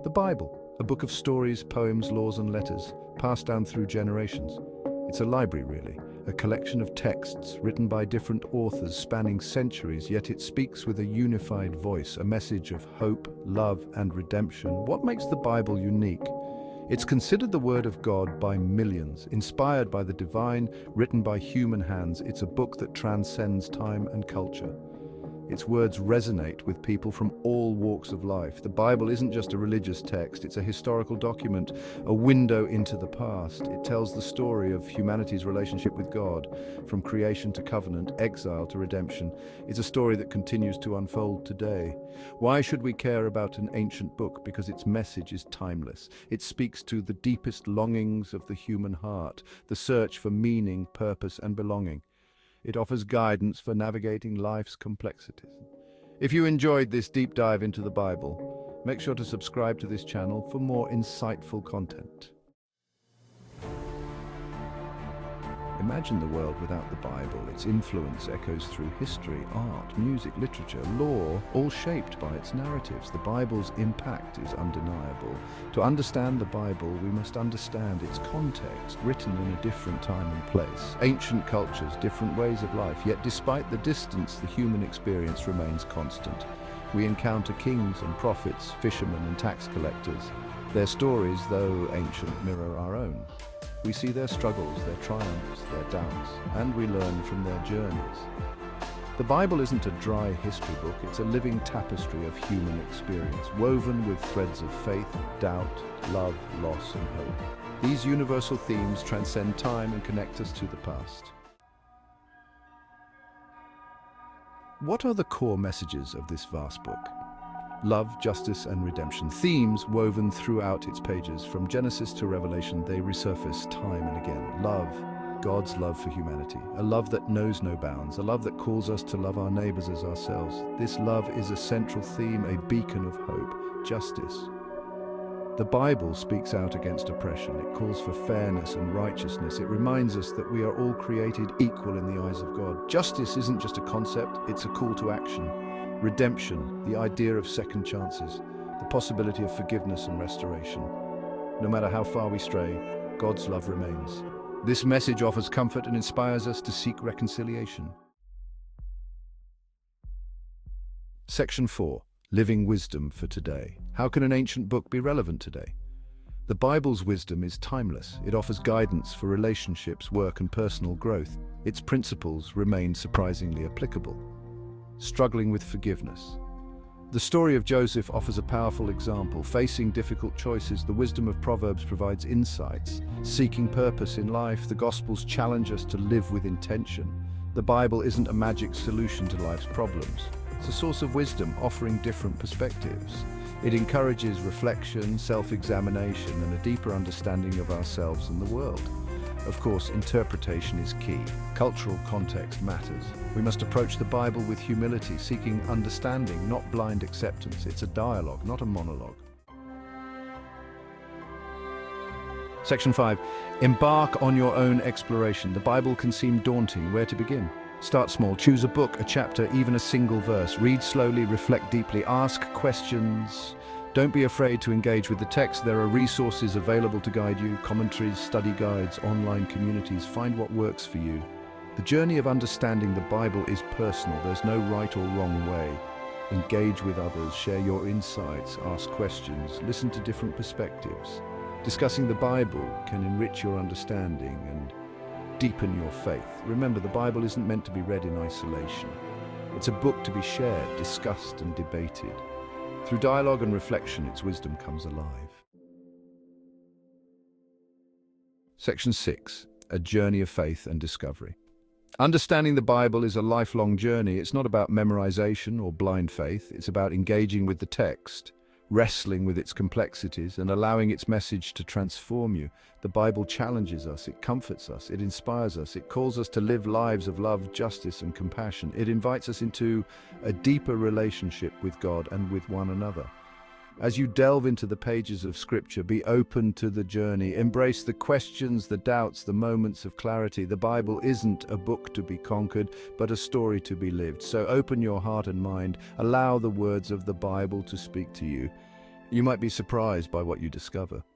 The Bible, a book of stories, poems, laws, and letters, passed down through generations. It's a library, really, a collection of texts written by different authors spanning centuries, yet it speaks with a unified voice, a message of hope, love, and redemption. What makes the Bible unique? It's considered the Word of God by millions, inspired by the divine, written by human hands. It's a book that transcends time and culture. Its words resonate with people from all walks of life. The Bible isn't just a religious text, it's a historical document, a window into the past. It tells the story of humanity's relationship with God, from creation to covenant, exile to redemption. It's a story that continues to unfold today. Why should we care about an ancient book? Because its message is timeless. It speaks to the deepest longings of the human heart, the search for meaning, purpose, and belonging. It offers guidance for navigating life's complexities. If you enjoyed this deep dive into the Bible, make sure to subscribe to this channel for more insightful content. Imagine the world without the Bible. Its influence echoes through history, art, music, literature, law, all shaped by its narratives. The Bible's impact is undeniable. To understand the Bible, we must understand its context, written in a different time and place. Ancient cultures, different ways of life, yet despite the distance, the human experience remains constant. We encounter kings and prophets, fishermen and tax collectors. Their stories, though ancient, mirror our own. We see their struggles, their triumphs, their doubts, and we learn from their journeys. The Bible isn't a dry history book, it's a living tapestry of human experience, woven with threads of faith, doubt, love, loss, and hope. These universal themes transcend time and connect us to the past. What are the core messages of this vast book? Love, justice, and redemption. Themes woven throughout its pages. From Genesis to Revelation, they resurface time and again. Love, God's love for humanity. A love that knows no bounds. A love that calls us to love our neighbors as ourselves. This love is a central theme, a beacon of hope. Justice. The Bible speaks out against oppression. It calls for fairness and righteousness. It reminds us that we are all created equal in the eyes of God. Justice isn't just a concept, it's a call to action. Redemption, the idea of second chances, the possibility of forgiveness and restoration. No matter how far we stray, God's love remains. This message offers comfort and inspires us to seek reconciliation. Section 4. Living wisdom for today. How can an ancient book be relevant today? The Bible's wisdom is timeless. It offers guidance for relationships, work, and personal growth. Its principles remain surprisingly applicable. Struggling with forgiveness. The story of Joseph offers a powerful example. Facing difficult choices, the wisdom of Proverbs provides insights. Seeking purpose in life, the Gospels challenge us to live with intention. The Bible isn't a magic solution to life's problems. It's a source of wisdom, offering different perspectives. It encourages reflection, self-examination, and a deeper understanding of ourselves and the world. Of course, interpretation is key. Cultural context matters. We must approach the Bible with humility, seeking understanding, not blind acceptance. It's a dialogue, not a monologue. Section 5. Embark on your own exploration. The Bible can seem daunting. Where to begin? Start small. Choose a book, a chapter, even a single verse. Read slowly, reflect deeply, ask questions. Don't be afraid to engage with the text. There are resources available to guide you, commentaries, study guides, online communities. Find what works for you. The journey of understanding the Bible is personal. There's no right or wrong way. Engage with others, share your insights, ask questions, listen to different perspectives. Discussing the Bible can enrich your understanding and deepen your faith. Remember, the Bible isn't meant to be read in isolation. It's a book to be shared, discussed, and debated. Through dialogue and reflection, its wisdom comes alive. Section 6. A journey of faith and discovery. Understanding the Bible is a lifelong journey. It's not about memorization or blind faith. It's about engaging with the text, wrestling with its complexities, and allowing its message to transform you. The Bible challenges us, it comforts us, it inspires us, it calls us to live lives of love, justice, and compassion. It invites us into a deeper relationship with God and with one another. As you delve into the pages of Scripture, be open to the journey. Embrace the questions, the doubts, the moments of clarity. The Bible isn't a book to be conquered, but a story to be lived. So open your heart and mind. Allow the words of the Bible to speak to you. You might be surprised by what you discover.